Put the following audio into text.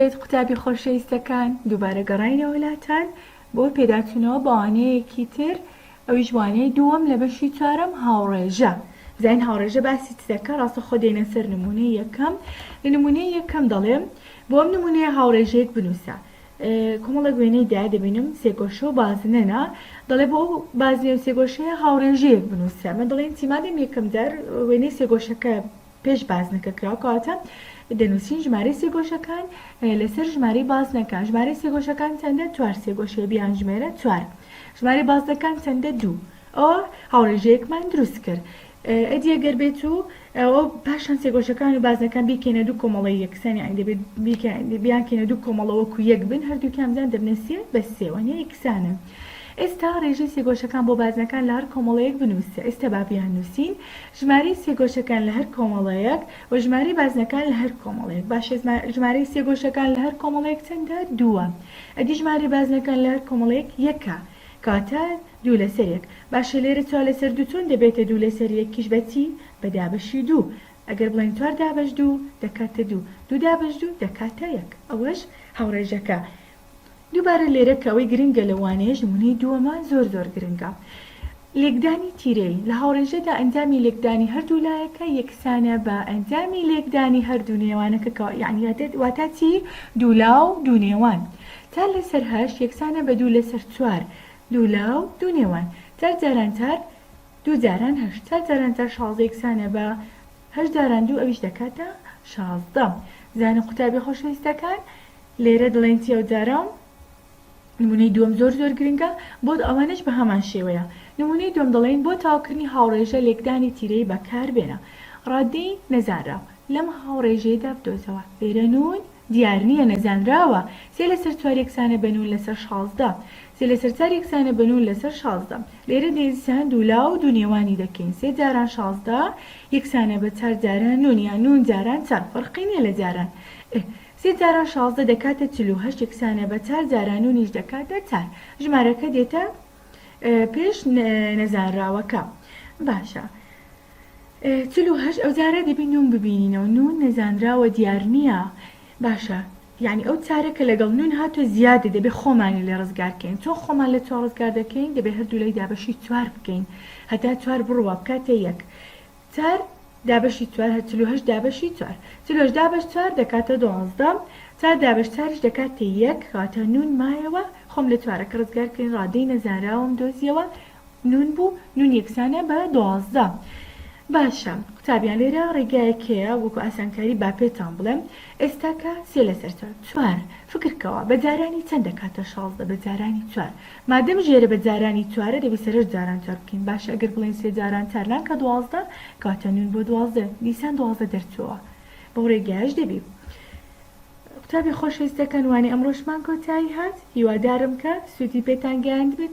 قوتابی خۆشەویستەکان دووبارە گەڕاینەوە لاتان بۆ پێداچوونەوە بەوانەیەکی تر ئەویش وانەی دووەم لە بەشی چوارەم هاوڕێژە زین هاوڕێژە باسی چ دەکا ڕاستە خۆ دێنە سەر نمونەی یەکەم لە نمونەی یەکەم دەڵێم بۆ ئەم نمونەیە هاوڕێژەیەک بنووسە کۆمەڵێک وێنەی دا دەبینم سێگۆشە و بازنەنا دەڵێ بۆ بازنێ و سێگۆشەیە هاوڕێژەیەک بنووسە من دەڵێن چیمادەم یەکەم دەر وێنەی سێگۆشەکە پێش بازنەکە کراوەکەواتە دەنووسین ژمارەی سێگۆشەکان لەسەر ژمارەی بازنەکان ژمارەی سێگۆشەکان چەندە چوار سێگۆشەیە بیان ژمێرە چوار ژمارەی بازنەکان چەندە دوو ئەوە هاوڕێژەیەکمان دروست کرد ئەدی ئەگەر بێت و ئەوە پاشان سێگۆشەکان و بازنەکان بیکەنە دوو کۆمەڵی یەکسانی دەبێت بیانکەنە دوو کۆمەڵەوەکو یەک بن هەردووکیانزان دەبنە سێ بە سێوەنە یەکسانە ئێستا ڕێژەی سێگۆشەکان بۆ بازنەکان لە هەر کۆمەڵەیەک بنووسە ئێستا با بیان نووسین ژمارەی سێگۆشەکان لە هەر کۆمەڵەیەک و ژمارەی بازنەکان لە هەر کۆمەڵەیەک باشە ژمارەی سێگۆشەکان لە هەر کۆمەڵەیەک چەندە دووە ئەدی ژمارەی بازنەکان لە هەر کۆمەڵەیەک یەکە کاتە دوو لەسەر یەک باشە لێرە چوار لەسەر دوو چۆن دەبێتە دوو لەسەر یەکیش بەچی بە دابەشی دوو ئەگەر بڵێن چوار دابەش دوو دەکاتە دوو دوو دابەش دوو دەکاتە یەک ئەوەش هاوڕێژەکە دووبارە لێرە کە ئەوەی گرنگە لەوانەیەش نمونەی دووەمان زۆر گرنگە لێکدانی تیرەی لە هاوڕێژەدا ئەنجامی لێکدانی هەردوو لایەکە یەکسانە بە ئەنجامی لێکدانی هەردوو نێوانەکە یعنی واتە چی دوو لاو دوو نێوان چار لەسەر هەشت یەکسانە بە دوو لەسەر چوار دوو لاو دوو نێوان چار جاران چار دوو جاران هەشت چار جاران چار شازدە یەکسانە بە هەشت جاران دوو ئەویش دەکاتە شازدە زانە قوتابی خۆشەویستەکان لێرە دڵێن چی ئەو جارام نمونەی دووەم زۆر گرنگە بۆ ئەوانش بە هەمان شێوەیە نمونەی دووەم دەڵێن بۆ تاوکردنی هاوڕێژە لێکدانی تیرەی بەکاربێنە ڕادەی نەزانراو لەم هاوڕێژەیەدا بدۆزەوە لێرە نون دیار نییە نەزانراوە سێ لەسەر چوار یەکسانە بە نون لەسەر شازدە سێ لەسەر چار یەکسانە بە نون لەسەر شازدە لێرە دێزیسان دوو لاو دوو نێوانی دەکەین سێ جاران شازدە یەکسانە بە چار جاران نون یان نون جاران چار فەرقی نییە لە جاران سێ جاران شازدە دەکاتە چلو هەشت یەکسانە بە چار جاران نونیش دەکاتە چار ژمارەکە دێتە پێش نەزانراوەکە باشە چلو هەشت ئەو جارە دەبی نون ببینینەوە نون نەزانراوە دیار نییە باشە یعنی ئەو چارەکە لەگەڵ نون هاتووە زیادە دەبێت خۆمانی لێ ڕزگارکەین چۆن خۆمان لە چوار ڕزگار دەکەین دەبێت هەردوو لای دابەشی چوار بکەین هەتا چوار بڕوە بکاتە یەک چار دابەشی چوار هەچلو هەشت دابەشی چوار چلو هەشت دابەش چوار دەکاتە دوازدە چار دابەش چاریش دەکاتە یەک کاتە نون مایەوە خۆم لە چوارەکە ڕزگارکەین ڕادەی نەزانراوم دۆزیەوە نون بوو نون یەکسانە بە دوازدە باشە قوتابیان لێرە ڕێگایەکەیە وەکو ئاسانکاری با پێتان بڵێم ئێستاکە سێ لەسەر چوار فکرکەوە بەجارانی چەند دەکاتە شازدە بەجارانی چوار مادەم ژێرە بەجارانی چوارە دەبێت سەرش جاران چوار بکەین باشە ئەگەر بڵێن سێ جاران چارنان کە دوازدە کاتە نون بۆ دوازدە دیسان دوازدە دەرچووە بۆ ڕێگایش دەبێت قوتابی خۆشەویستەکان وانەی ئەمڕۆشمان کۆتایی هات هیوادارم کە سوودی پێتان گەیاند بێت